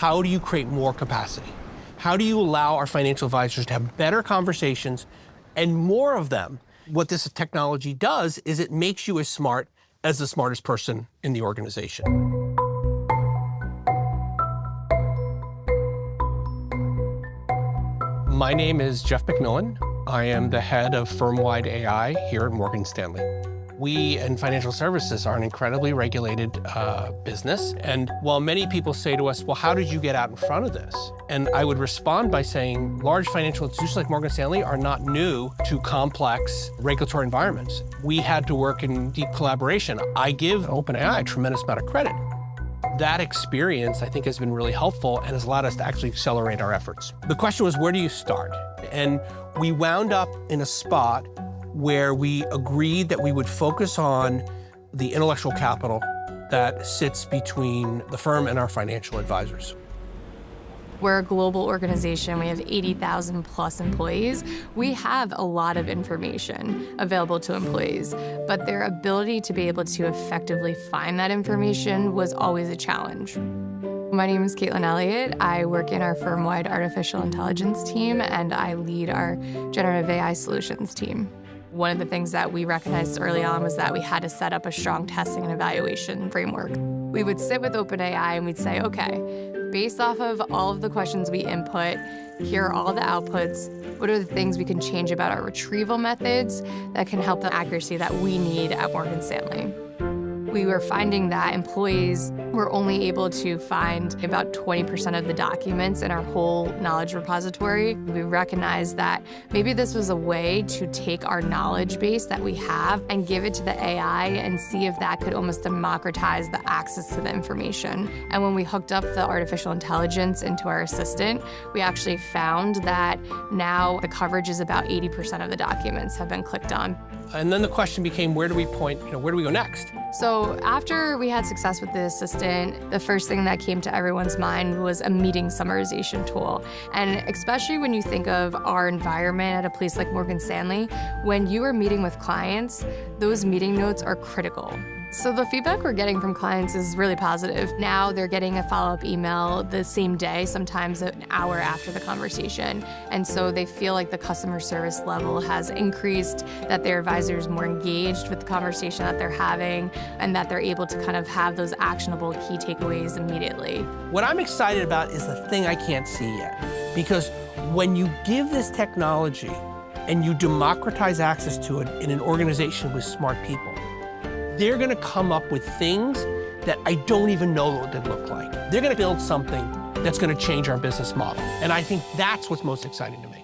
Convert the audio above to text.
how do you create more capacity? How do you allow our financial advisors to have better conversations and more of them? What this technology does is it makes you as smart as the smartest person in the organization. My name is Jeff McMillan. I am the head of firm-wide AI here at Morgan Stanley. We in financial services are an incredibly regulated business. And while many people say to us, well, how did you get out in front of this? And I would respond by saying large financial institutions like Morgan Stanley are not new to complex regulatory environments. We had to work in deep collaboration. I give OpenAI a tremendous amount of credit. That experience, I think, has been really helpful and has allowed us to actually accelerate our efforts. The question was, where do you start? And we wound up in a spot where we agreed that we would focus on the intellectual capital that sits between the firm and our financial advisors. We're a global organization. We have 80,000 plus employees. We have a lot of information available to employees, but their ability to be able to effectively find that information was always a challenge. My name is Caitlin Elliott. I work in our firm-wide artificial intelligence team, and I lead our generative AI solutions team. One of the things that we recognized early on was that we had to set up a strong testing and evaluation framework. We would sit with OpenAI and we'd say, okay, based off of all of the questions we input, here are all the outputs. What are the things we can change about our retrieval methods that can help the accuracy that we need at Morgan Stanley? We were finding that employees were only able to find about 20% of the documents in our whole knowledge repository. We recognized that maybe this was a way to take our knowledge base that we have and give it to the AI and see if that could almost democratize the access to the information. And when we hooked up the artificial intelligence into our assistant, we actually found that now the coverage is about 80% of the documents have been clicked on. And then the question became, where do we point, where do we go next? So after we had success with the assistant, the first thing that came to everyone's mind was a meeting summarization tool. And especially when you think of our environment at a place like Morgan Stanley, when you are meeting with clients, those meeting notes are critical. So the feedback we're getting from clients is really positive. Now they're getting a follow-up email the same day, sometimes an hour after the conversation. And so they feel like the customer service level has increased, that their advisor is more engaged with the conversation that they're having, and that they're able to kind of have those actionable key takeaways immediately. What I'm excited about is the thing I can't see yet. Because when you give this technology and you democratize access to it in an organization with smart people, they're gonna come up with things that I don't even know what they look like. They're gonna build something that's gonna change our business model. And I think that's what's most exciting to me.